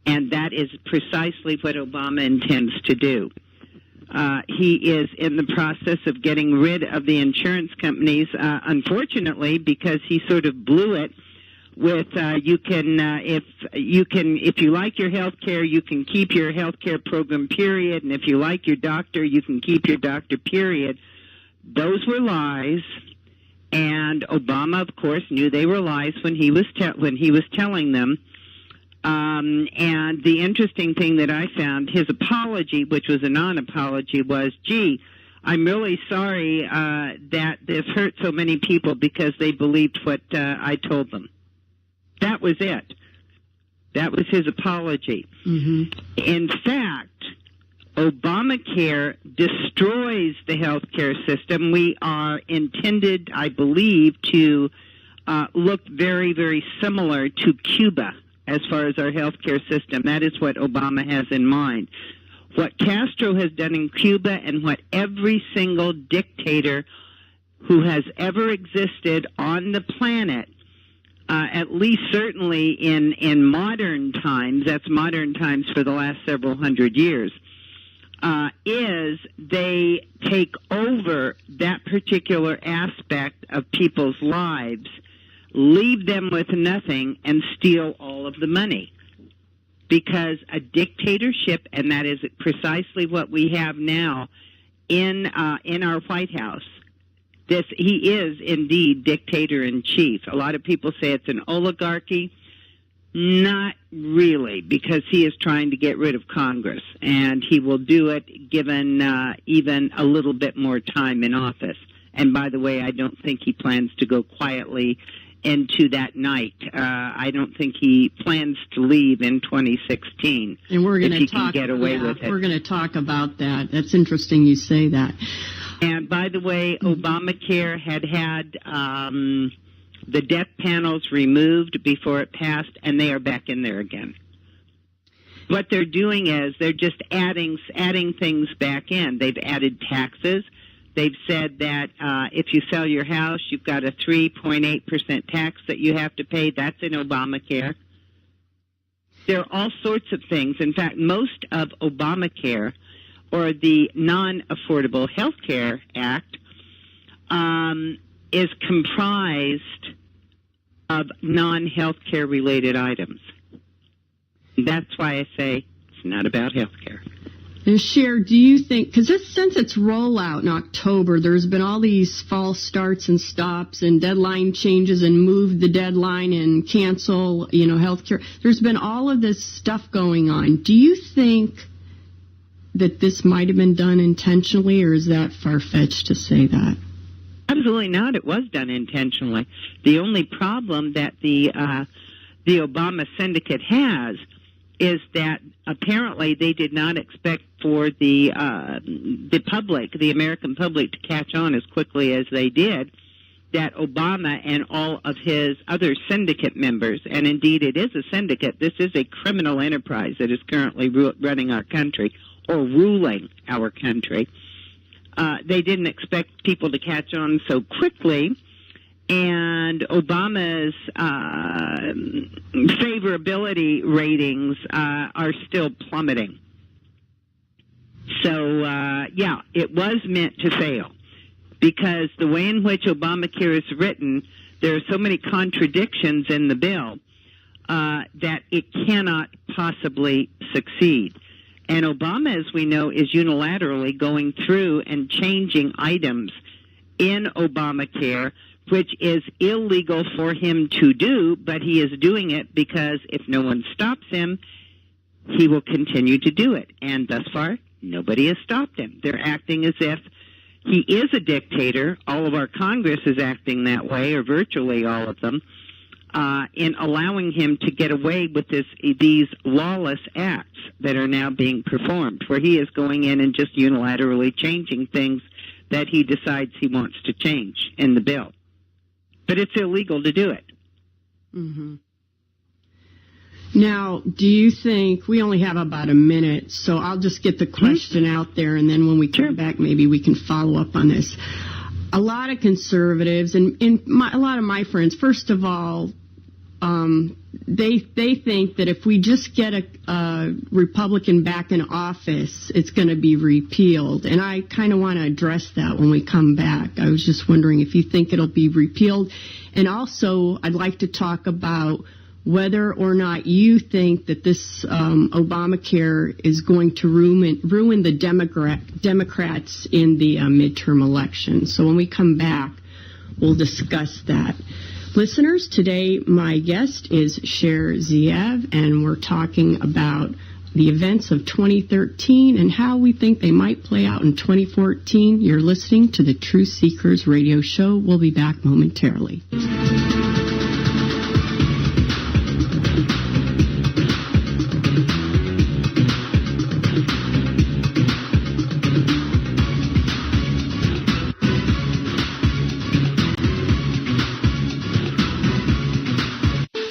And that is precisely what Obama intends to do. He is in the process of getting rid of the insurance companies, unfortunately, because he sort of blew it with if you like your health care, you can keep your health care program, period, and if you like your doctor, you can keep your doctor, period. Those were lies, and Obama, of course, knew they were lies when he was telling them. And the interesting thing that I found, his apology, which was a non-apology, was, gee, I'm really sorry that this hurt so many people because they believed what I told them. That was it. That was his apology. Mm-hmm. In fact, Obamacare destroys the health care system. We are intended, I believe, to look very, very similar to Cuba as far as our health care system. That is what Obama has in mind. What Castro has done in Cuba and what every single dictator who has ever existed on the planet, at least certainly in modern times, that's modern times for the last several hundred years, is they take over that particular aspect of people's lives, leave them with nothing, and steal all of the money. Because a dictatorship, and that is precisely what we have now in our White House, he is indeed dictator-in-chief. A lot of people say it's an oligarchy. Not really, because he is trying to get rid of Congress, and he will do it given even a little bit more time in office. And by the way, I don't think he plans to go quietly into that night. I don't think he plans to leave in 2016. And we're going to talk. Can get away with it. We're going to talk about that. That's interesting you say that. And by the way, Obamacare had the death panels removed before it passed, and they are back in there again. What they're doing is they're just adding things back in. They've added taxes. They've said that if you sell your house, you've got a 3.8% tax that you have to pay. That's in Obamacare. There are all sorts of things. In fact, most of Obamacare, or the Non-Affordable Health Care Act, is comprised of non-health care related items. That's why I say it's not about health care. And Cher, do you think, because since its rollout in October, there's been all these false starts and stops and deadline changes and move the deadline and cancel, health care. There's been all of this stuff going on. Do you think that this might have been done intentionally, or is that far-fetched to say that? Absolutely not. It was done intentionally. The only problem that the Obama syndicate has is that apparently they did not expect for the public, the American public, to catch on as quickly as they did, that Obama and all of his other syndicate members, and indeed it is a syndicate, this is a criminal enterprise that is currently running our country, or ruling our country. They didn't expect people to catch on so quickly, and Obama's favorability ratings are still plummeting. So, it was meant to fail, because the way in which Obamacare is written, there are so many contradictions in the bill that it cannot possibly succeed. And Obama, as we know, is unilaterally going through and changing items in Obamacare, which is illegal for him to do, but he is doing it because if no one stops him, he will continue to do it. And thus far, nobody has stopped him. They're acting as if he is a dictator. All of our Congress is acting that way, or virtually all of them, in allowing him to get away with these lawless acts that are now being performed, where he is going in and just unilaterally changing things that he decides he wants to change in the bill. But it's illegal to do it. Mm-hmm. Now, do you think, we only have about a minute, so I'll just get the question out there, and then when we come back, maybe we can follow up on this. A lot of conservatives, and a lot of my friends, first of all, they think that if we just get a Republican back in office, it's going to be repealed. And I kind of want to address that when we come back. I was just wondering if you think it'll be repealed. And also, I'd like to talk about whether or not you think that this Obamacare is going to ruin the Democrats in the midterm election. So when we come back, we'll discuss that. Listeners, today my guest is Cher Ziev, and we're talking about the events of 2013 and how we think they might play out in 2014. You're listening to the Truth Seekers radio show. We'll be back momentarily.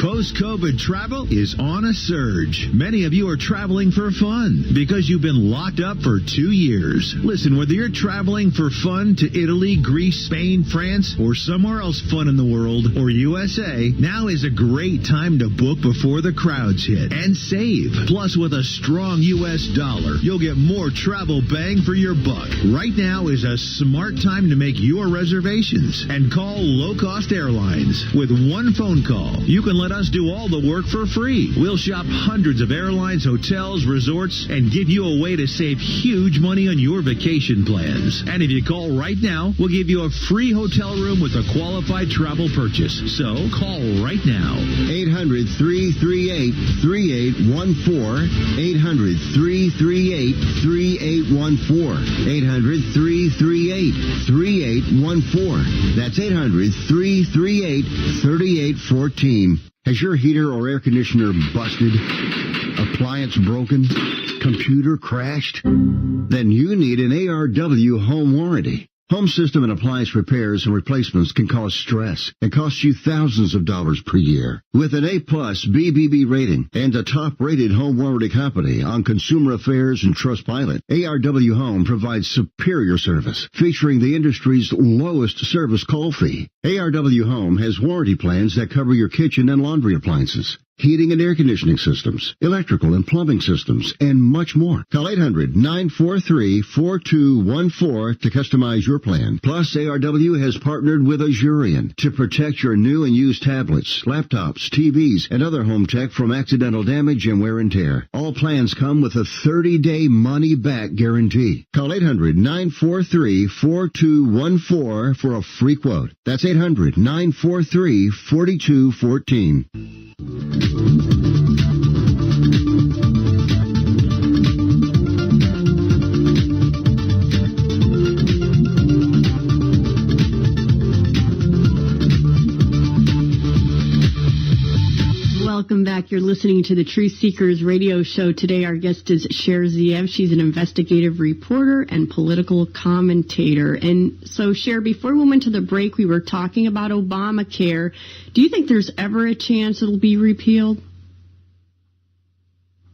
Post-COVID travel is on a surge. Many of you are traveling for fun because you've been locked up for 2 years. Listen, whether you're traveling for fun to Italy, Greece, Spain, France, or somewhere else fun in the world, or USA, now is a great time to book before the crowds hit and save. Plus, with a strong U.S. dollar, you'll get more travel bang for your buck. Right now is a smart time to make your reservations and call low-cost airlines. With one phone call, you can let us do all the work for free. We'll shop hundreds of airlines, hotels, resorts, and give you a way to save huge money on your vacation plans. And if you call right now, we'll give you a free hotel room with a qualified travel purchase. So call right now. 800-338-3814. 800-338-3814. 800-338-3814. That's 800-338-3814. Has your heater or air conditioner busted? Appliance broken? Computer crashed? Then you need an ARW home warranty. Home system and appliance repairs and replacements can cause stress and cost you thousands of dollars per year. With an A-plus BBB rating and a top-rated home warranty company on Consumer Affairs and Trustpilot, ARW Home provides superior service, featuring the industry's lowest service call fee. ARW Home has warranty plans that cover your kitchen and laundry appliances, heating and air conditioning systems, electrical and plumbing systems, and much more. Call 800-943-4214 to customize your plan. Plus, ARW has partnered with Azurian to protect your new and used tablets, laptops, TVs, and other home tech from accidental damage and wear and tear. All plans come with a 30-day money-back guarantee. Call 800-943-4214 for a free quote. That's 800-943-4214. Welcome back. You're listening to the Truth Seekers radio show. Today our guest is Cher Ziev. She's an investigative reporter and political commentator. And so, Cher, before we went to the break, we were talking about Obamacare. Do you think there's ever a chance it'll be repealed?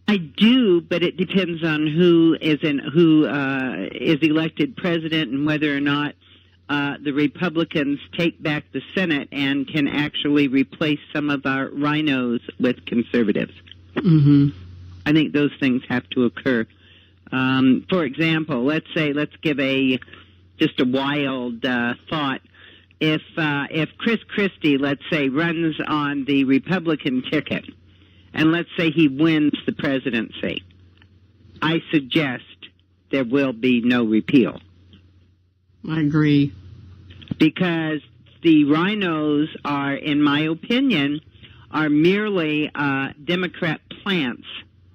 I do, but it depends on who is elected president and whether or not the Republicans take back the Senate and can actually replace some of our rhinos with conservatives. Mm-hmm. I think those things have to occur. For example, let's give just a wild thought. If Chris Christie, let's say, runs on the Republican ticket, and let's say he wins the presidency, I suggest there will be no repeal. I agree. Because the rhinos are, in my opinion, are merely Democrat plants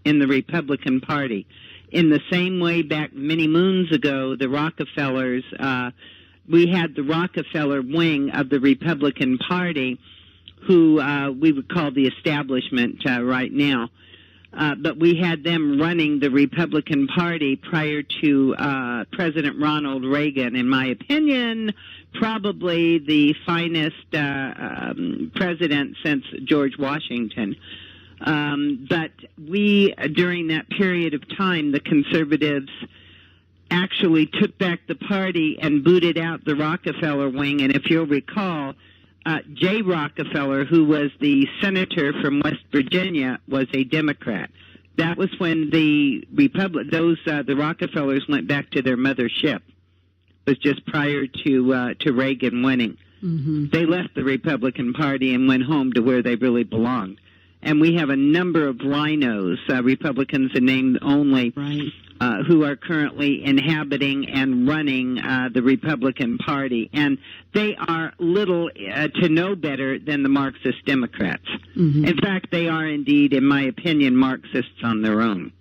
in the Republican Party. In the same way back many moons ago, the Rockefellers, we had the Rockefeller wing of the Republican Party, who we would call the establishment right now. But we had them running the Republican Party prior to President Ronald Reagan. In my opinion, probably the finest president since George Washington. But we, during that period of time, the conservatives actually took back the party and booted out the Rockefeller wing. And if you'll recall, Jay Rockefeller, who was the senator from West Virginia, was a Democrat. That was when the the Rockefellers went back to their mothership. It was just prior to Reagan winning. Mm-hmm. They left the Republican Party and went home to where they really belonged. And we have a number of rhinos, Republicans in name only, right, who are currently inhabiting and running the Republican Party. And they are little to no better than the Marxist Democrats. Mm-hmm. In fact, they are indeed, in my opinion, Marxists on their own.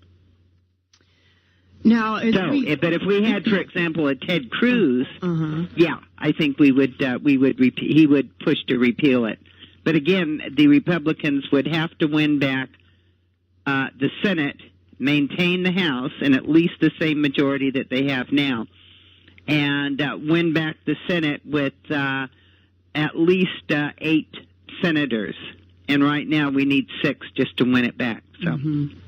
Now, but if we had, for example, a Ted Cruz, uh-huh. yeah, I think he would push to repeal it. But again, the Republicans would have to win back the Senate, maintain the House, and at least the same majority that they have now, and win back the Senate with at least 8 senators. And right now we need 6 just to win it back. So. Mm-hmm.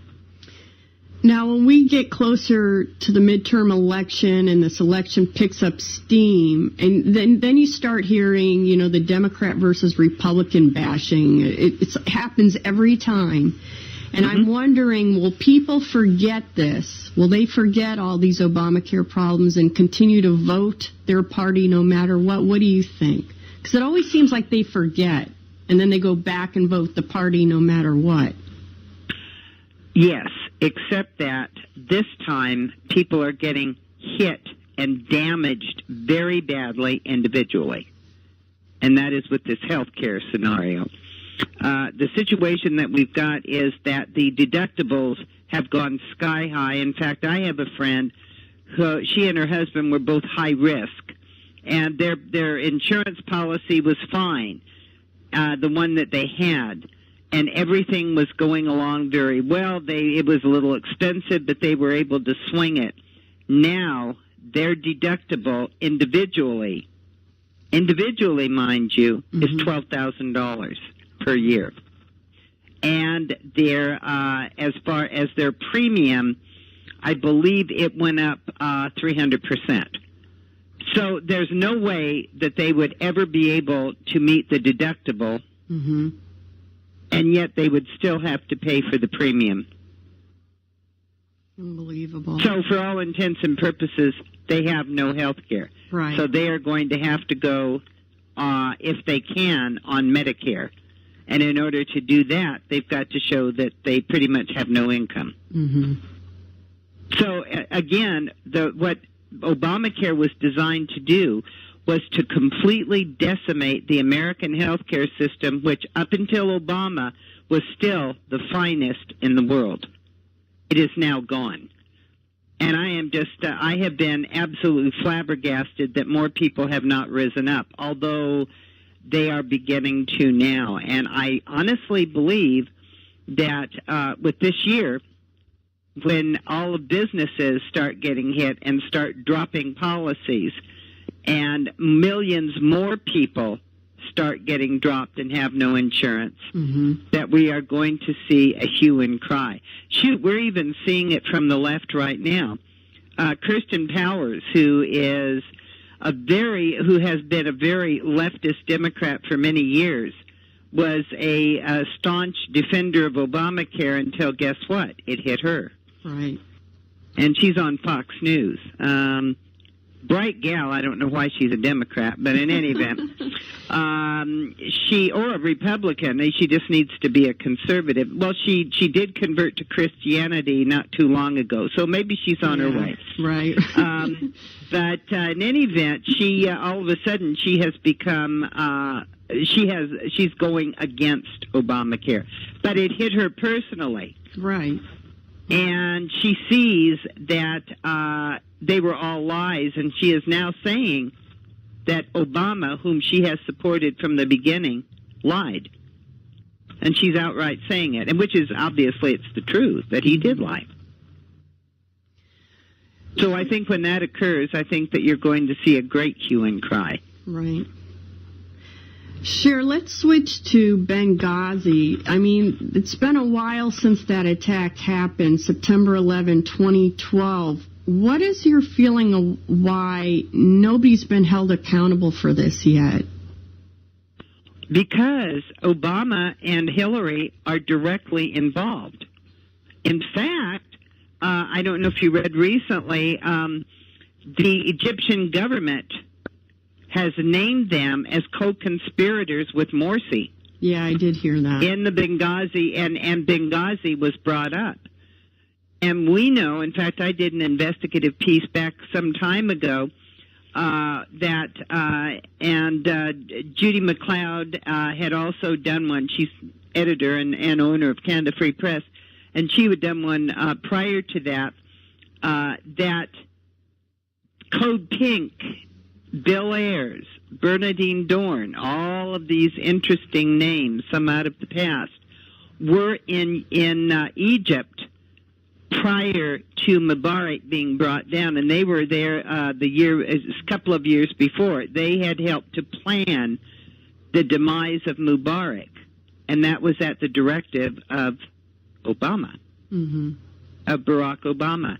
Now, when we get closer to the midterm election and this election picks up steam, and then you start hearing, the Democrat versus Republican bashing. It happens every time. And Mm-hmm. I'm wondering, will people forget this? Will they forget all these Obamacare problems and continue to vote their party no matter what? What do you think? Because it always seems like they forget, and then they go back and vote the party no matter what. Yes, except that this time people are getting hit and damaged very badly individually. And that is with this health care scenario. The situation that we've got is that the deductibles have gone sky high. In fact, I have a friend who, she and her husband were both high risk, and their insurance policy was fine, the one that they had. And everything was going along very well. It was a little expensive, but they were able to swing it. Now, their deductible individually, mind you, mm-hmm. is $12,000 per year. And their, as far as their premium, I believe it went up 300%. So there's no way that they would ever be able to meet the deductible. Mm-hmm. And yet they would still have to pay for the premium. Unbelievable. So for all intents and purposes, they have no health care. Right. So they are going to have to go, if they can, on Medicare. And in order to do that, they've got to show that they pretty much have no income. Mm-hmm. So again, what Obamacare was designed to do was to completely decimate the American healthcare system, which up until Obama was still the finest in the world. It is now gone. And I have been absolutely flabbergasted that more people have not risen up, although they are beginning to now. And I honestly believe that with this year, when all of businesses start getting hit and start dropping policies, and millions more people start getting dropped and have no insurance, mm-hmm. that we are going to see a hue and cry. Shoot, we're even seeing it from the left right now. Kirsten Powers, who has been a very leftist Democrat for many years, was a staunch defender of Obamacare until, guess what? It hit her. Right. And she's on Fox News. Bright gal, I don't know why she's a Democrat, but in any event, or a Republican, she just needs to be a conservative. Well, she did convert to Christianity not too long ago, so maybe she's on her way. Right. But in any event, she all of a sudden she has become she's going against Obamacare, but it hit her personally. Right. And she sees that they were all lies, and she is now saying that Obama, whom she has supported from the beginning, lied. And she's outright saying it, and which is obviously it's the truth, that he did lie. So I think when that occurs, I think that you're going to see a great hue and cry. Right. Cher, let's switch to Benghazi. I mean, it's been a while since that attack happened, September 11, 2012. What is your feeling of why nobody's been held accountable for this yet? because Obama and Hillary are directly involved. In fact, I don't know if you read recently, the Egyptian government has named them as co-conspirators with Morsi. Yeah, I did hear that. In the Benghazi, and Benghazi was brought up. And we know, in fact, I did an investigative piece back some time ago, Judy McLeod had also done one. She's editor and owner of Canada Free Press, and she had done one prior to that, that Code Pink, Bill Ayers, Bernadine Dorn, all of these interesting names, some out of the past, were in Egypt prior to Mubarak being brought down, and they were there a couple of years before. They had helped to plan the demise of Mubarak, and that was at the directive of Obama, of Barack Obama.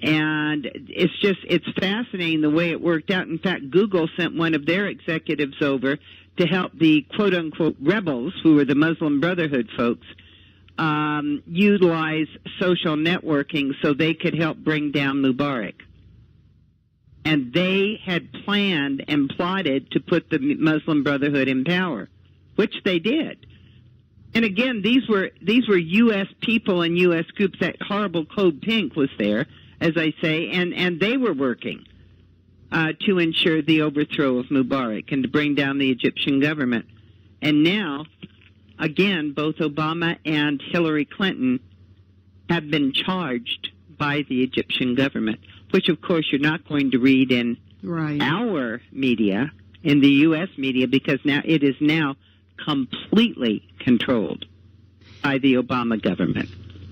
And it's fascinating the way it worked out. In fact, Google sent one of their executives over to help the quote-unquote rebels, who were the Muslim Brotherhood folks, utilize social networking so they could help bring down Mubarak. And they had planned and plotted to put the Muslim Brotherhood in power, which they did. And again, these were U.S. people and U.S. groups. That horrible Code Pink was there, as I say, and they were working to ensure the overthrow of Mubarak and to bring down the Egyptian government. And now, again, both Obama and Hillary Clinton have been charged by the Egyptian government, which, of course, you're not going to read in our media, in the U.S. media, because now it is now completely controlled by the Obama government.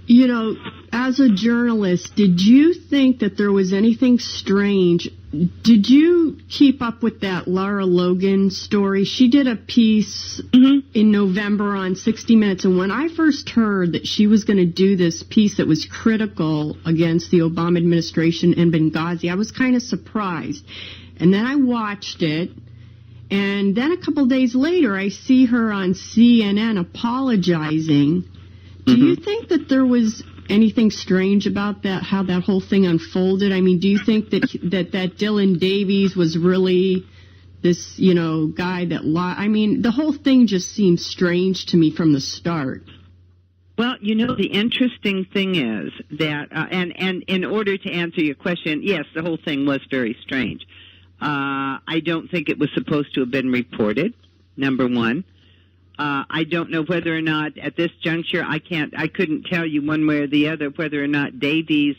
You know, as a journalist, did you think that there was anything strange? Did you keep up with that Lara Logan story? She did a piece in November on 60 Minutes, and when I first heard that she was going to do this piece that was critical against the Obama administration and Benghazi, I was kind of surprised. And then I watched it, and then a couple days later, I see her on CNN apologizing. Do you think that there was anything strange about that, how that whole thing unfolded? I mean, do you think that Dylan Davies was really this, guy that lied? I mean, the whole thing just seemed strange to me from the start. Well, the interesting thing is that, and in order to answer your question, yes, the whole thing was very strange. I don't think it was supposed to have been reported, number one. I don't know whether or not at this juncture, I couldn't tell you one way or the other whether or not Davies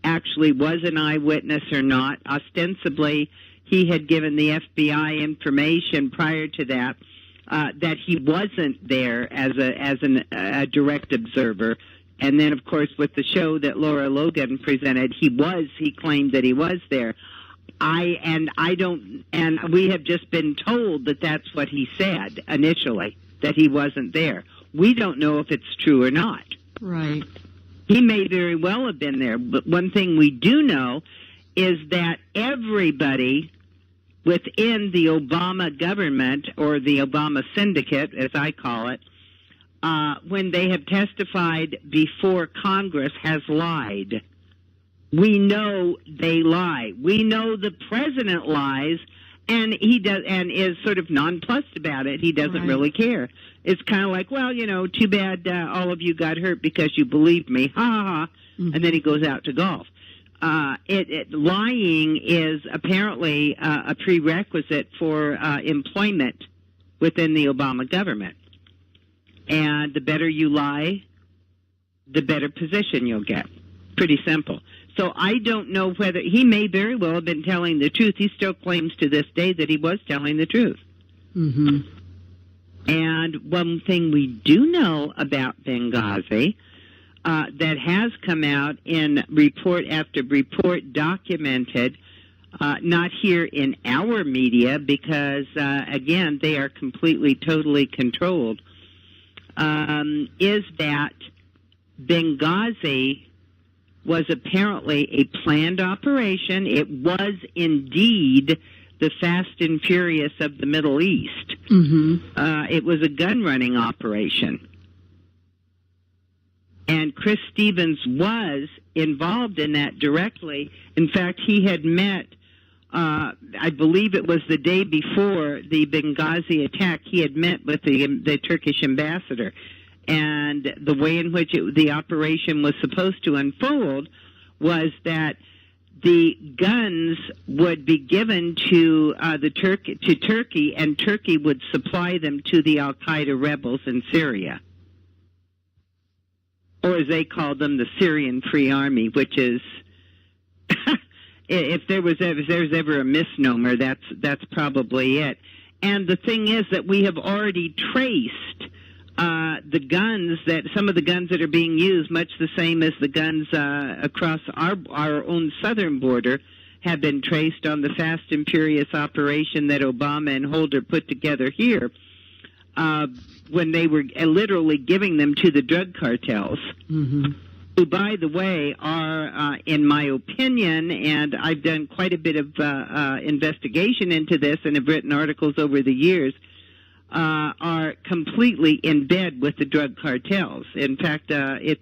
actually was an eyewitness or not. Ostensibly, he had given the FBI information prior to that, that he wasn't there as a direct observer. And then, of course, with the show that Lara Logan presented, he claimed that he was there. And we have just been told that that's what he said initially, that he wasn't there. We don't know if it's true or not. Right. He may very well have been there, but one thing we do know is that everybody within the Obama government, or the Obama syndicate, as I call it, when they have testified before Congress, has lied. We know they lie. We know the president lies, and he does, and is sort of nonplussed about it. He doesn't really care. It's kind of like, well, too bad all of you got hurt because you believed me, ha ha ha, and then he goes out to golf. Lying is apparently a prerequisite for employment within the Obama government, and the better you lie, the better position you'll get. Pretty simple. So I don't know whether he may very well have been telling the truth. He still claims to this day that he was telling the truth. Mm-hmm. And one thing we do know about Benghazi that has come out in report after report, documented, not here in our media because, again, they are completely, totally controlled, is that Benghazi was apparently a planned operation. It was indeed the Fast and Furious of the Middle East. It was a gun-running operation. And Chris Stevens was involved in that directly. In fact, he had met, I believe it was the day before the Benghazi attack, he had met with the Turkish ambassador. And the way in which the operation was supposed to unfold was that the guns would be given to Turkey, and Turkey would supply them to the Al-Qaeda rebels in Syria. Or as they called them, the Syrian Free Army, which is, if there's ever a misnomer, that's probably it. And the thing is that we have already traced some of the guns that are being used, much the same as the guns across our own southern border, have been traced on the Fast and Furious operation that Obama and Holder put together here. When they were literally giving them to the drug cartels, who, by the way, are, in my opinion, and I've done quite a bit of investigation into this and have written articles over the years, are completely in bed with the drug cartels. In fact, it's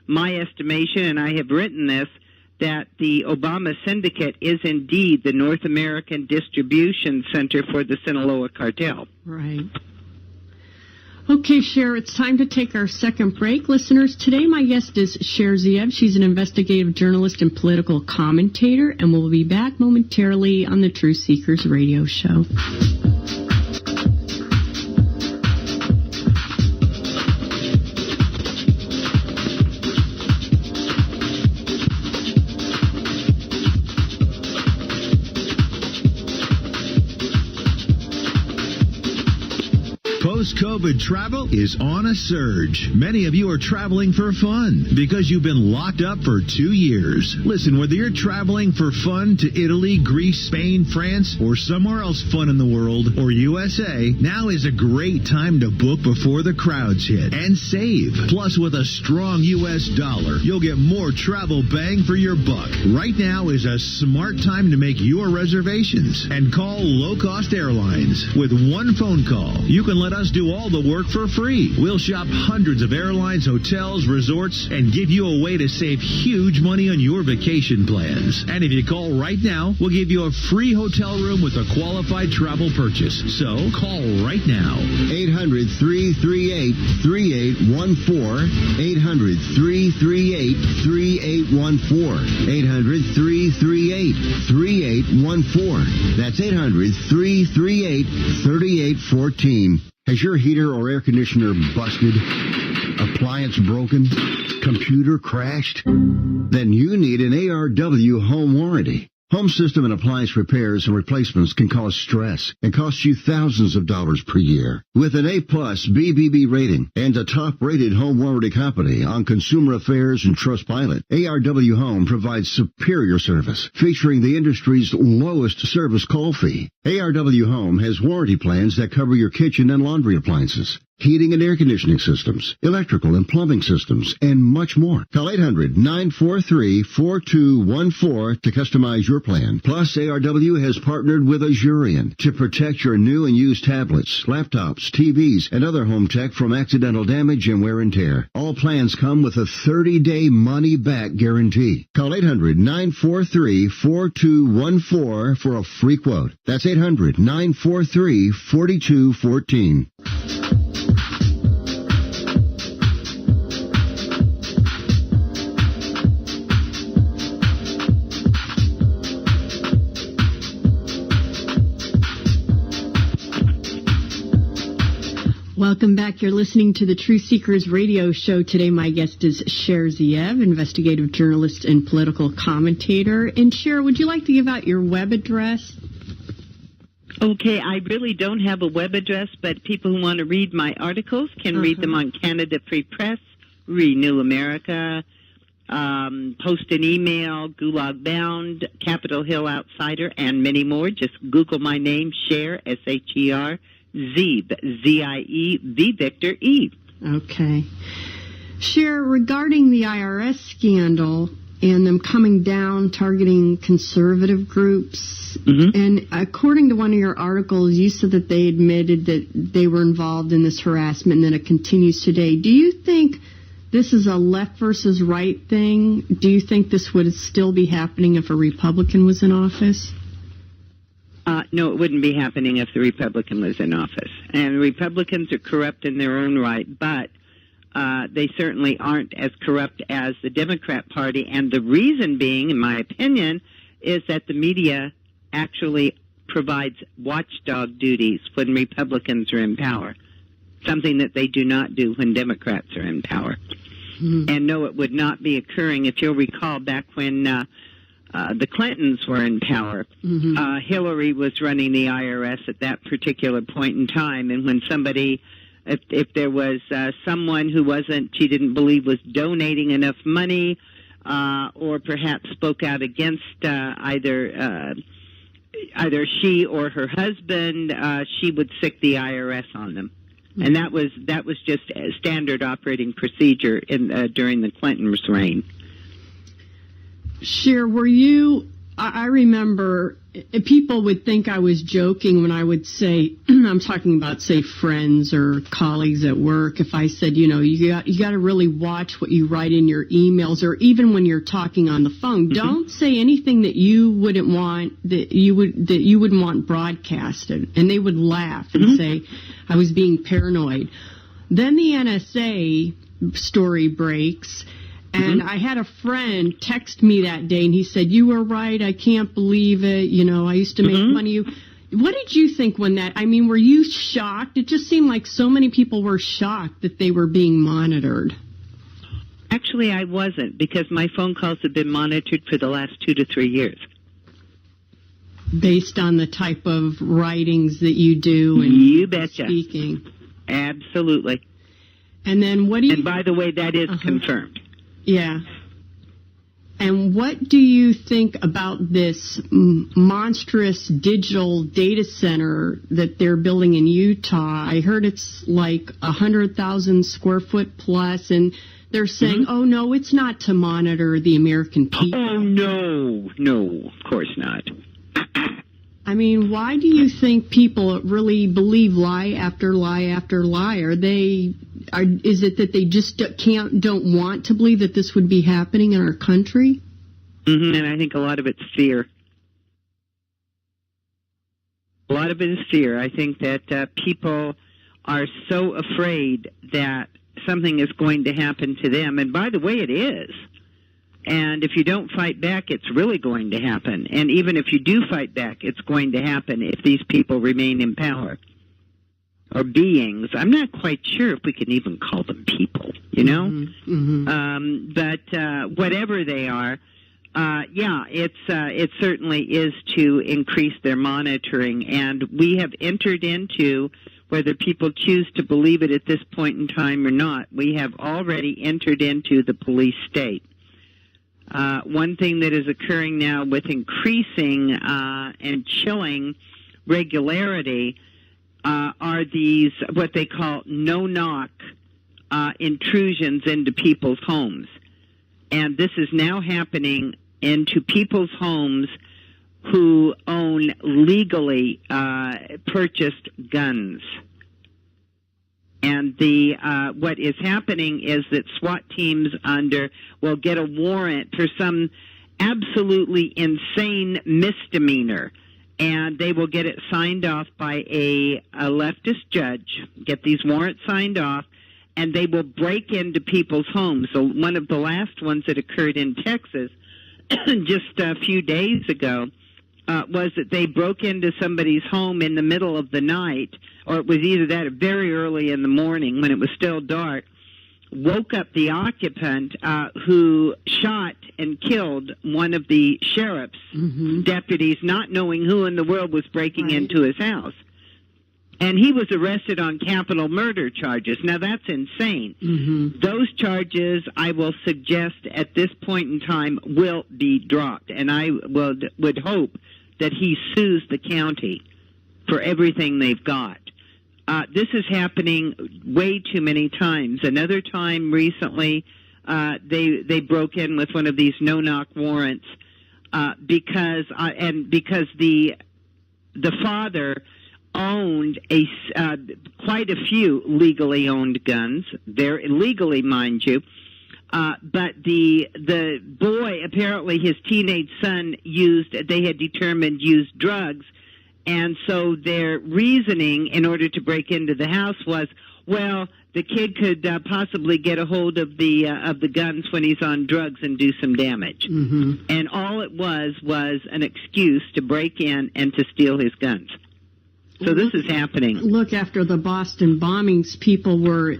my estimation, and I have written this, that the Obama Syndicate is indeed the North American distribution center for the Sinaloa cartel. Right. Okay, Cher, it's time to take our second break. Listeners, today my guest is Cher Ziev. She's an investigative journalist and political commentator, and we'll be back momentarily on the Truth Seekers radio show. Post-COVID travel is on a surge. Many of you are traveling for fun because you've been locked up for 2 years. Listen, whether you're traveling for fun to Italy, Greece, Spain, France, or somewhere else fun in the world, or USA, now is a great time to book before the crowds hit and save. Plus, with a strong U.S. dollar, you'll get more travel bang for your buck. Right now is a smart time to make your reservations and call low-cost airlines. With one phone call, you can let us do all the work for free. We'll shop hundreds of airlines, hotels, resorts, and give you a way to save huge money on your vacation plans. And if you call right now, we'll give you a free hotel room with a qualified travel purchase. So call right now. 800-338-3814. 800-338-3814. 800-338-3814. That's 800-338-3814. Has your heater or air conditioner busted? Appliance broken? Computer crashed? Then you need an ARW home warranty. Home system and appliance repairs and replacements can cause stress and cost you thousands of dollars per year. With an A-plus BBB rating and a top-rated home warranty company on Consumer Affairs and Trustpilot, ARW Home provides superior service, featuring the industry's lowest service call fee. ARW Home has warranty plans that cover your kitchen and laundry appliances, heating and air conditioning systems, electrical and plumbing systems, and much more. Call 800-943-4214 to customize your plan. Plus, ARW has partnered with Azurian to protect your new and used tablets, laptops, TVs, and other home tech from accidental damage and wear and tear. All plans come with a 30-day money-back guarantee. Call 800-943-4214 for a free quote. That's 800-943-4214. Welcome back. You're listening to the Truth Seekers radio show. Today my guest is Cher Ziev, investigative journalist and political commentator. And Cher, would you like to give out your web address? Okay, I really don't have a web address, but people who want to read my articles can read them on Canada Free Press, Renew America, post an email, Gulag Bound, Capitol Hill Outsider, and many more. Just Google my name, Cher, S-H-E-R, Zieb, Z-I-E, Victor E. Okay. Cher, regarding the IRS scandal, and them coming down, targeting conservative groups. Mm-hmm. And according to one of your articles, you said that they admitted that they were involved in this harassment and that it continues today. Do you think this is a left versus right thing? Do you think this would still be happening if a Republican was in office? No, it wouldn't be happening if the Republican was in office. And Republicans are corrupt in their own right, but they certainly aren't as corrupt as the Democrat Party. And the reason being, in my opinion, is that the media actually provides watchdog duties when Republicans are in power, something that they do not do when Democrats are in power. Mm-hmm. And no, it would not be occurring. If you'll recall, back when the Clintons were in power, Mm-hmm. Hillary was running the IRS at that particular point in time, and when somebody, if there was someone who she didn't believe was donating enough money, or perhaps spoke out against either she or her husband, she would sic the IRS on them. Mm-hmm. And that was just a standard operating procedure during the Clintons' reign. Cher, I remember people would think I was joking when I would say, I'm talking about, say, friends or colleagues at work, if I said, you got to really watch what you write in your emails, or even when you're talking on the phone, Mm-hmm. don't say anything that you wouldn't want broadcasted. And they would laugh and Mm-hmm. say I was being paranoid. Then the NSA story breaks. And I had a friend text me that day, and he said, "You were right. I can't believe it. I used to make fun of you." What did you think when were you shocked? It just seemed like so many people were shocked that they were being monitored. Actually, I wasn't, because my phone calls have been monitored for the last 2 to 3 years. Based on the type of writings that you do and You betcha. speaking. Absolutely. And then what do you... And by the way, that is confirmed. Yeah. And what do you think about this monstrous digital data center that they're building in Utah? I heard it's like 100,000 square foot plus, and they're saying, oh, no, it's not to monitor the American people. Oh, no, of course not. I mean, why do you think people really believe lie after lie after lie? Is it that they just don't want to believe that this would be happening in our country? Mm-hmm. And I think a lot of it's fear. A lot of it is fear. I think that people are so afraid that something is going to happen to them. And by the way, it is. And if you don't fight back, it's really going to happen. And even if you do fight back, it's going to happen if these people remain in power. Or beings. I'm not quite sure if we can even call them people, Mm-hmm. But whatever they are, it certainly is to increase their monitoring. And we have entered into, whether people choose to believe it at this point in time or not, we have already entered into the police state. One thing that is occurring now with increasing and chilling regularity are these, what they call no-knock intrusions into people's homes. And this is now happening into people's homes who own legally purchased guns. And what is happening is that SWAT teams will get a warrant for some absolutely insane misdemeanor, and they will get it signed off by a leftist judge, get these warrants signed off, and they will break into people's homes. So one of the last ones that occurred in Texas just a few days ago was that they broke into somebody's home in the middle of the night, or it was either that or very early in the morning when it was still dark, woke up the occupant who shot and killed one of the sheriff's deputies, not knowing who in the world was breaking into his house. And he was arrested on capital murder charges. Now, that's insane. Mm-hmm. Those charges, I will suggest at this point in time, will be dropped. And I would hope that he sues the county for everything they've got. This is happening way too many times. Another time recently, they broke in with one of these no-knock warrants because the father owned quite a few legally owned guns. They're illegally, mind you. But the boy, apparently his teenage son used drugs. And so their reasoning in order to break into the house was, well, the kid could possibly get a hold of the guns when he's on drugs and do some damage. Mm-hmm. And all it was an excuse to break in and to steal his guns. So this is happening. Look, after the Boston bombings, people were,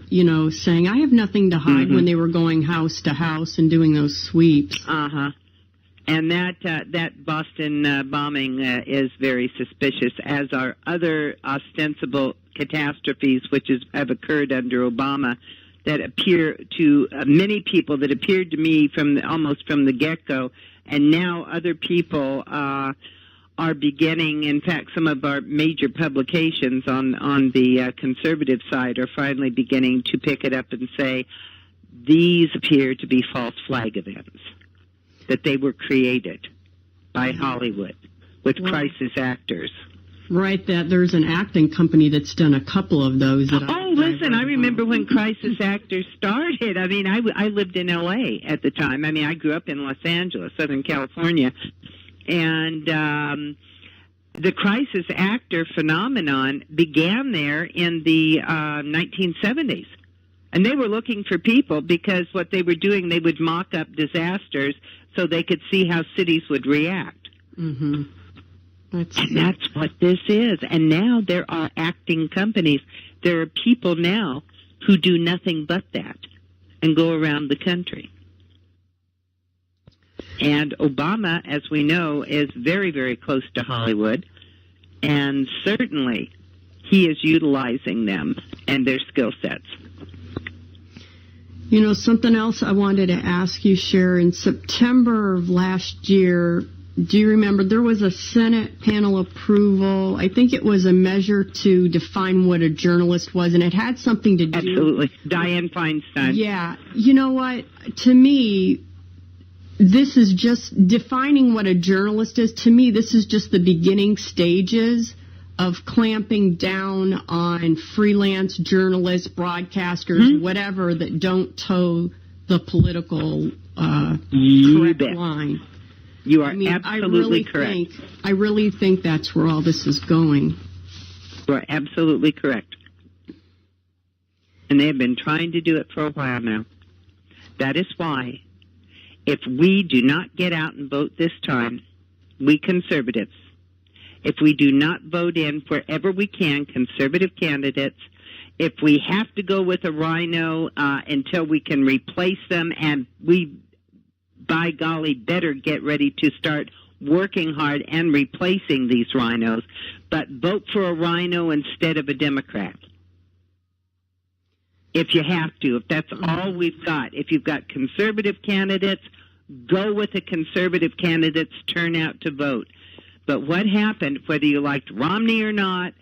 saying, I have nothing to hide, mm-hmm. when they were going house to house and doing those sweeps. Uh-huh. And that Boston bombing is very suspicious, as are other ostensible catastrophes which have occurred under Obama that appear to many people, that appeared to me almost from the get-go, and now other people are beginning. In fact, some of our major publications on the conservative side are finally beginning to pick it up and say these appear to be false flag events, that they were created by Hollywood with crisis actors. Right, that there's an acting company that's done a couple of those. I remember when crisis actors started. I mean, I lived in L.A. at the time. I mean, I grew up in Los Angeles, Southern California. And the crisis actor phenomenon began there in the 1970s. And they were looking for people because what they were doing, they would mock up disasters so they could see how cities would react. Mm-hmm. That's what this is. And now there are acting companies. There are people now who do nothing but that and go around the country. And Obama, as we know, is very, very close to Hollywood, and certainly he is utilizing them and their skill sets. Something else I wanted to ask you, Cher, in September of last year, do you remember there was a Senate panel approval? I think it was a measure to define what a journalist was, and it had something to do... Absolutely. Dianne Feinstein. Yeah. You know what? To me, this is just defining what a journalist is. To me, this is just the beginning stages of clamping down on freelance journalists, broadcasters, mm-hmm. whatever, that don't toe the political correct line. You are absolutely correct. I really think that's where all this is going. You are absolutely correct. And they have been trying to do it for a while now. That is why, if we do not get out and vote this time, we conservatives, if we do not vote in wherever we can conservative candidates, if we have to go with a rhino until we can replace them, and we, by golly, better get ready to start working hard and replacing these rhinos, but vote for a rhino instead of a Democrat. If you have to, if that's all we've got. If you've got conservative candidates, go with the conservative candidates' turnout to vote. But what happened, whether you liked Romney or not,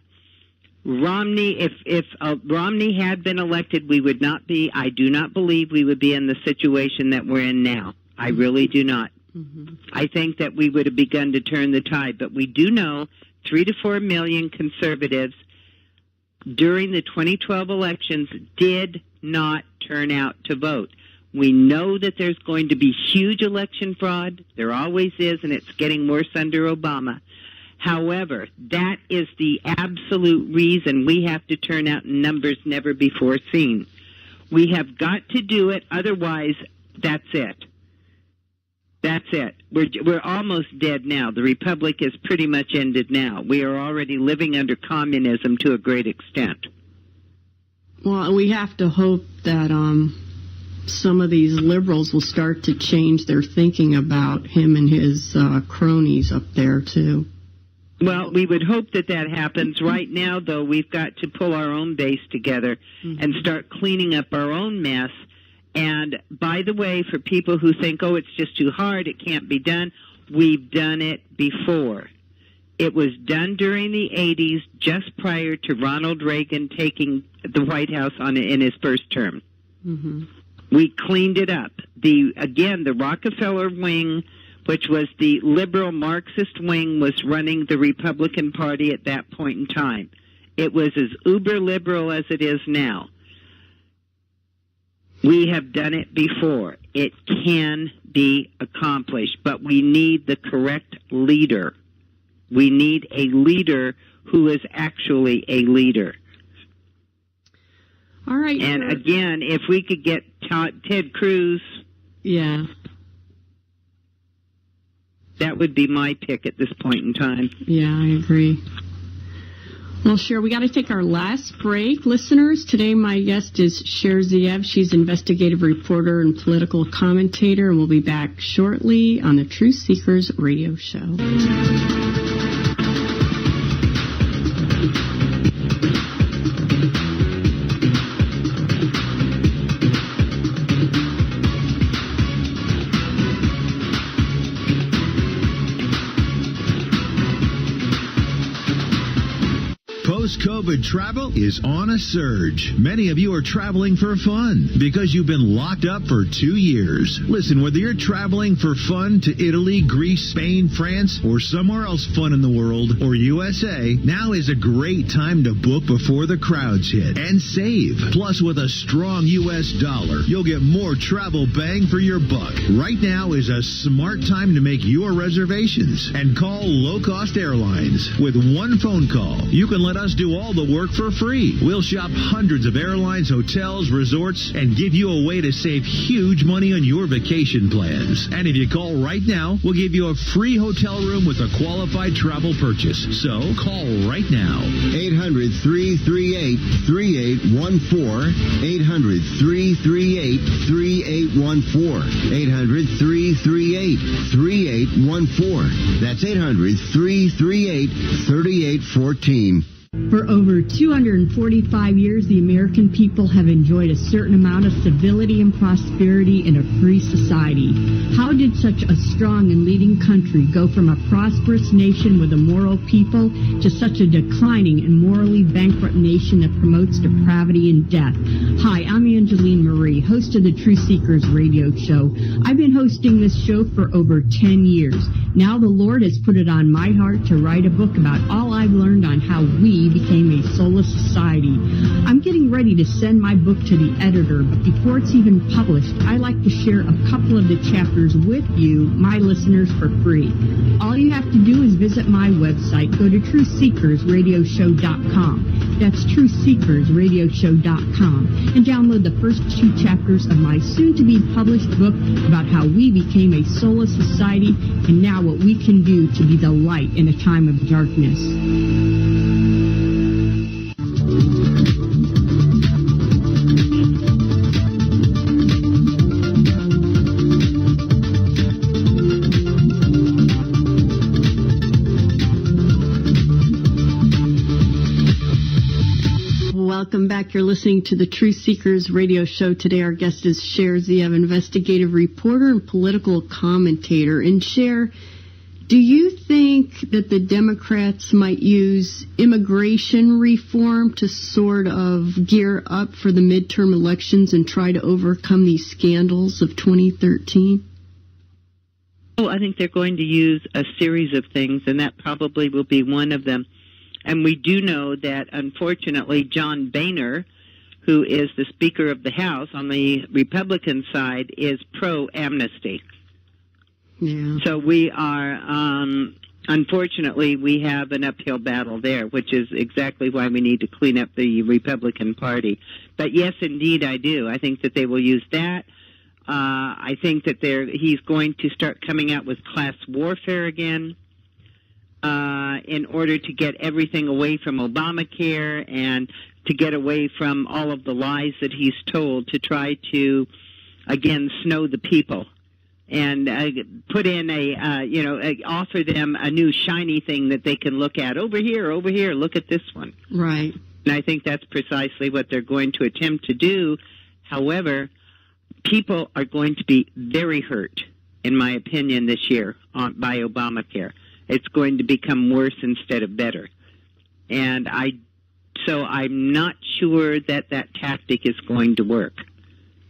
Romney, if Romney had been elected, we would not be, I do not believe we would be in the situation that we're in now. I really do not. Mm-hmm. I think that we would have begun to turn the tide. But we do know 3 to 4 million conservatives during the 2012 elections did not turn out to vote. We know that there's going to be huge election fraud. There always is, and it's getting worse under Obama. However, that is the absolute reason we have to turn out in numbers never before seen. We have got to do it, otherwise that's it. That's it. We're almost dead now. The republic is pretty much ended now. We are already living under communism to a great extent. Well, we have to hope that some of these liberals will start to change their thinking about him and his cronies up there, too. Well, we would hope that that happens. Right now, though, we've got to pull our own base together and start cleaning up our own mess. And, by the way, for people who think, oh, it's just too hard, it can't be done, we've done it before. It was done during the 80s, just prior to Ronald Reagan taking the White House in his first term. Mm-hmm. We cleaned it up. The Rockefeller wing, which was the liberal Marxist wing, was running the Republican Party at that point in time. It was as uber liberal as it is now. We have done it before. It can be accomplished, but we need the correct leader. We need a leader who is actually a leader. All right. And again, if we could get Ted Cruz, yeah, that would be my pick at this point in time. Yeah, I agree. Well, Cher, we got to take our last break. Listeners, today my guest is Cher Ziev. She's investigative reporter and political commentator, and we'll be back shortly on the Truth Seekers radio show. Post-COVID travel is on a surge. Many of you are traveling for fun because you've been locked up for 2 years. Listen, whether you're traveling for fun to Italy, Greece, Spain, France, or somewhere else fun in the world, or USA, now is a great time to book before the crowds hit and save. Plus, with a strong U.S. dollar, you'll get more travel bang for your buck. Right now is a smart time to make your reservations and call low-cost airlines. With one phone call, you can let us do all the work for free. We'll shop hundreds of airlines, hotels, resorts, and give you a way to save huge money on your vacation plans. And if you call right now, we'll give you a free hotel room with a qualified travel purchase. So call right now. 800-338-3814. 800-338-3814. 800-338-3814. That's 800-338-3814. For over 245 years, the American people have enjoyed a certain amount of civility and prosperity in a free society. How did such a strong and leading country go from a prosperous nation with a moral people to such a declining and morally bankrupt nation that promotes depravity and death? Hi, I'm Angeline Marie, host of the Truth Seekers radio show. I've been hosting this show for over 10 years. Now the Lord has put it on my heart to write a book about all I've learned on how we became a soulless society. I'm getting ready to send my book to the editor, but before it's even published, I like to share a couple of the chapters with you, my listeners, for free. All you have to do is visit my website. Go to truthseekersradioshow.com. That's truthseekersradioshow.com, and download the first 2 chapters of my soon-to-be published book about how we became a soulless society and now what we can do to be the light in a time of darkness. Welcome back. You're listening to the Truth Seekers radio show. Today our guest is Cher Ziev, investigative reporter and political commentator. And Cher, do you think that the Democrats might use immigration reform to sort of gear up for the midterm elections and try to overcome these scandals of 2013? Oh, I think they're going to use a series of things, and that probably will be one of them. And we do know that, unfortunately, John Boehner, who is the Speaker of the House on the Republican side, is pro-amnesty. Yeah. So we are, unfortunately, we have an uphill battle there, which is exactly why we need to clean up the Republican Party. But yes, indeed, I do. I think that they will use that. I think that he's going to start coming out with class warfare again. In order to get everything away from Obamacare and to get away from all of the lies that he's told, to try to, again, snow the people and put in offer them a new shiny thing that they can look at. Over here, look at this one. Right. And I think that's precisely what they're going to attempt to do. However, people are going to be very hurt, in my opinion, this year by Obamacare. It's going to become worse instead of better. And so I'm not sure that tactic is going to work.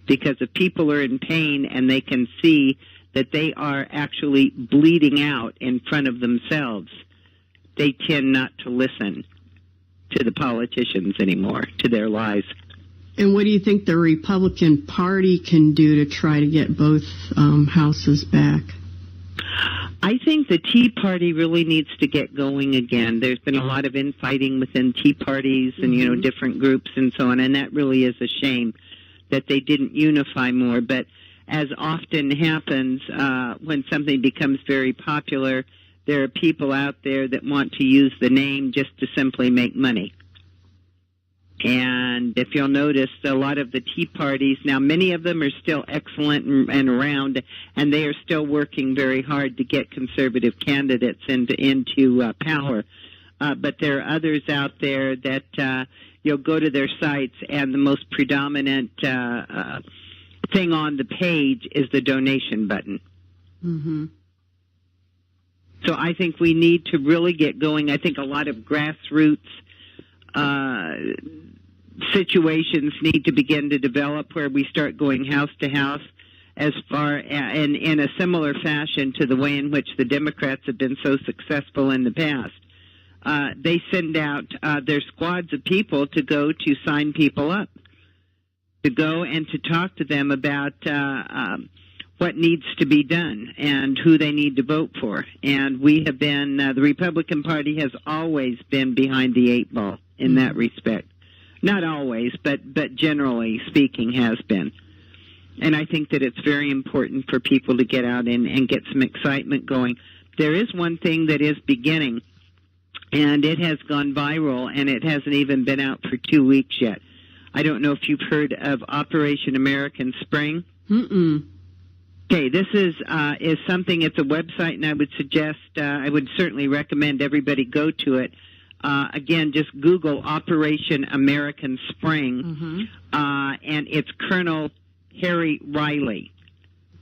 because if people are in pain and they can see that they are actually bleeding out in front of themselves, they tend not to listen to the politicians anymore, to their lies. And what do you think the Republican Party can do to try to get both houses back? I think the Tea Party really needs to get going again. There's been a lot of infighting within Tea Parties and, you know, different groups and so on, and that really is a shame that they didn't unify more. But as often happens when something becomes very popular, there are people out there that want to use the name just to simply make money. And if you'll notice, a lot of the Tea Parties, now many of them are still excellent and around, and they are still working very hard to get conservative candidates into power. But there are others out there that you'll go to their sites, and the most predominant thing on the page is the donation button. Mm-hmm. So I think we need to really get going. I think a lot of grassroots situations need to begin to develop where we start going house to house as far in a similar fashion to the way in which the Democrats have been so successful in the past. They send out their squads of people to go to sign people up, to go and to talk to them about what needs to be done and who they need to vote for. And we have been, the Republican Party has always been behind the eight ball in that respect. Not always, but generally speaking has been. And I think that it's very important for people to get out and get some excitement going. There is one thing that is beginning, and it has gone viral, and it hasn't even been out for 2 weeks yet. I don't know if you've heard of Operation American Spring. Mm-mm. Okay, this is something, it's a website, and I would suggest, I would certainly recommend everybody go to it. Again, just Google Operation American Spring, and it's Colonel Harry Riley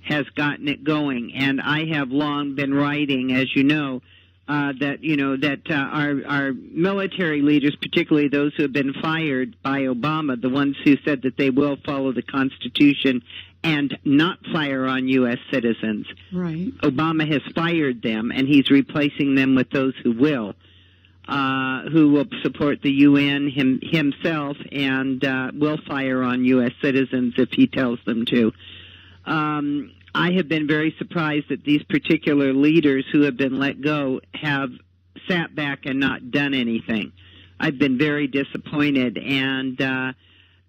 has gotten it going. And I have long been writing, as you know, that our military leaders, particularly those who have been fired by Obama, the ones who said that they will follow the Constitution and not fire on U.S. citizens. Right. Obama has fired them, and he's replacing them with those who will support the UN himself and will fire on U.S. citizens if he tells them to. I have been very surprised that these particular leaders who have been let go have sat back and not done anything. I've been very disappointed, and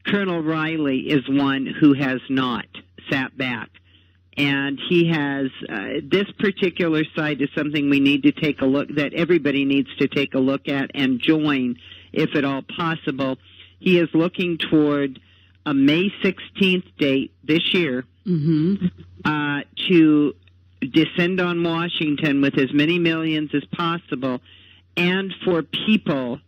Colonel Riley is one who has not sat back. And he has, this particular site is something we need to take a look, that everybody needs to take a look at and join, if at all possible. He is looking toward a May 16th date this year to descend on Washington with as many millions as possible, and for people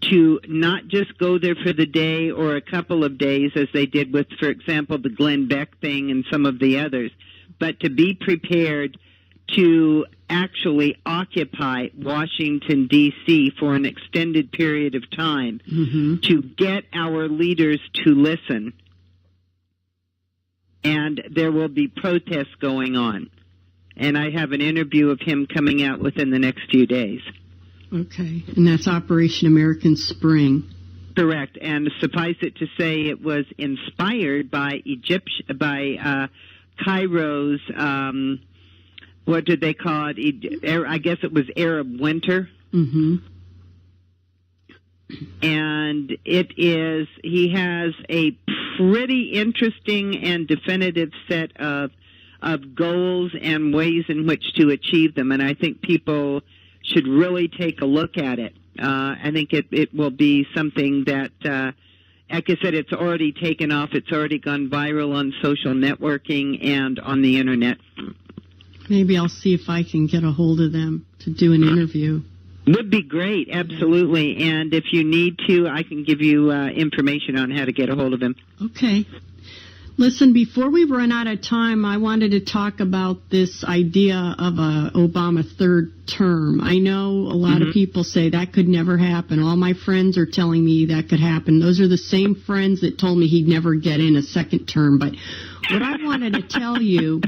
to not just go there for the day or a couple of days as they did with, for example, the Glenn Beck thing and some of the others, but to be prepared to actually occupy Washington, D.C. for an extended period of time to get our leaders to listen. And there will be protests going on. And I have an interview of him coming out within the next few days. Okay, and that's Operation American Spring. Correct, and suffice it to say, it was inspired by Cairo's, what did they call it? I guess it was Arab Winter. And he has a pretty interesting and definitive set of goals and ways in which to achieve them, and I think people should really take a look at it. I think it will be something that, like I said, it's already taken off. It's already gone viral on social networking and on the Internet. Maybe I'll see if I can get a hold of them to do an interview. Would be great, absolutely. And if you need to, I can give you information on how to get a hold of him. Okay. Listen, before we run out of time, I wanted to talk about this idea of a Obama third term. I know a lot of people say that could never happen. All my friends are telling me that could happen. Those are the same friends that told me he'd never get in a second term. But what I wanted to tell you,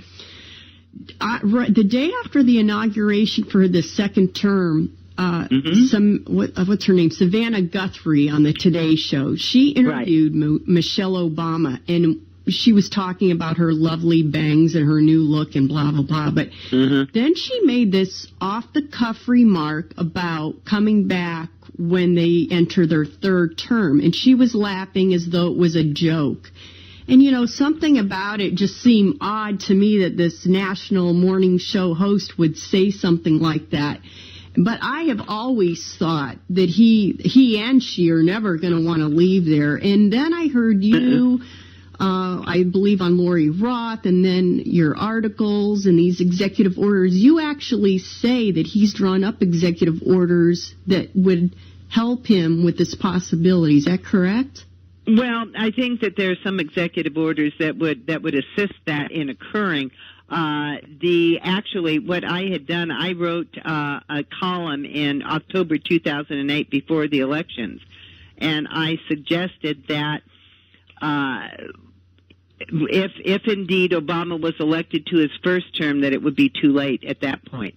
the day after the inauguration for the second term, what's her name? Savannah Guthrie on the Today Show. She interviewed Michelle Obama, and she was talking about her lovely bangs and her new look and blah, blah, blah. But then she made this off-the-cuff remark about coming back when they enter their third term. And she was laughing as though it was a joke. And, you know, something about it just seemed odd to me that this national morning show host would say something like that. But I have always thought that he and she are never going to want to leave there. And then I heard you... I believe on Lori Roth, and then your articles and these executive orders. You actually say that he's drawn up executive orders that would help him with this possibility. Is that correct? Well, I think that there are some executive orders that would assist that in occurring. What I had done, I wrote a column in October 2008 before the elections, and I suggested that if indeed Obama was elected to his first term, that it would be too late at that point,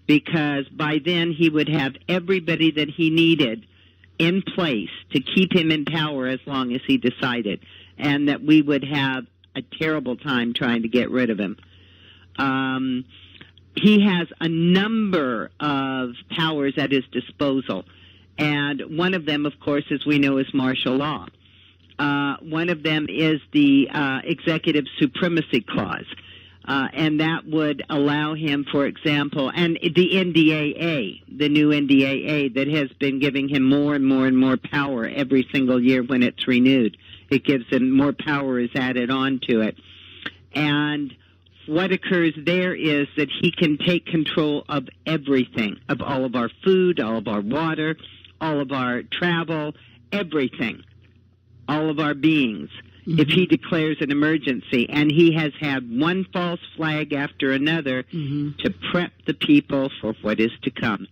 because by then he would have everybody that he needed in place to keep him in power as long as he decided, and that we would have a terrible time trying to get rid of him. He has a number of powers at his disposal, and one of them, of course, as we know, is martial law. One of them is the Executive Supremacy Clause, and that would allow him, for example, and the NDAA, the new NDAA that has been giving him more and more and more power every single year when it's renewed. It gives him more power is added on to it. And what occurs there is that he can take control of everything, of all of our food, all of our water, all of our travel, everything. All of our beings, if he declares an emergency. And he has had one false flag after another to prep the people for what is to come.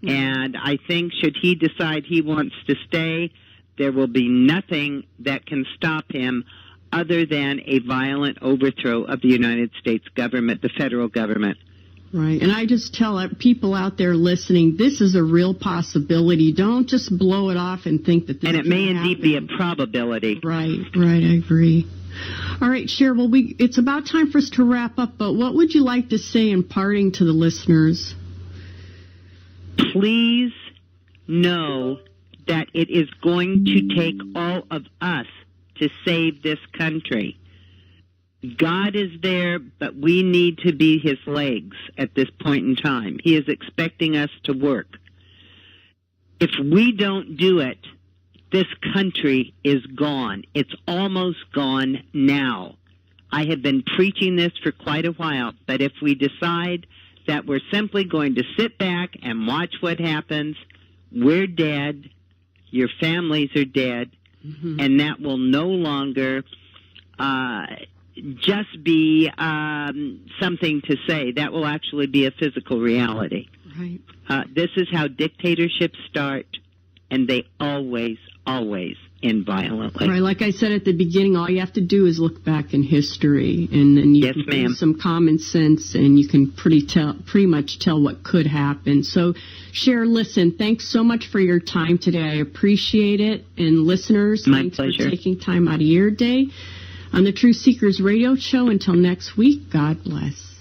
And I think should he decide he wants to stay, there will be nothing that can stop him other than a violent overthrow of the United States government, the federal government. Right. And I just tell people out there listening, this is a real possibility. Don't just blow it off and think that this And it may happen. indeed be a probability. Right. I agree. All right, Cher, well, it's about time for us to wrap up, but what would you like to say in parting to the listeners? Please know that it is going to take all of us to save this country. God is there, but we need to be his legs at this point in time. He is expecting us to work. If we don't do it, this country is gone. It's almost gone now. I have been preaching this for quite a while, but if we decide that we're simply going to sit back and watch what happens, we're dead, your families are dead, and that will no longer just be something to say. That will actually be a physical reality. Right. This is how dictatorships start, and they always end violently. Right, like I said at the beginning, all you have to do is look back in history, and then you can use some common sense, and you can pretty much tell what could happen. So, Cher, listen, thanks so much for your time today. I appreciate it. And listeners, thanks for taking time out of your day. On the Truth Seekers radio show, until next week, God bless.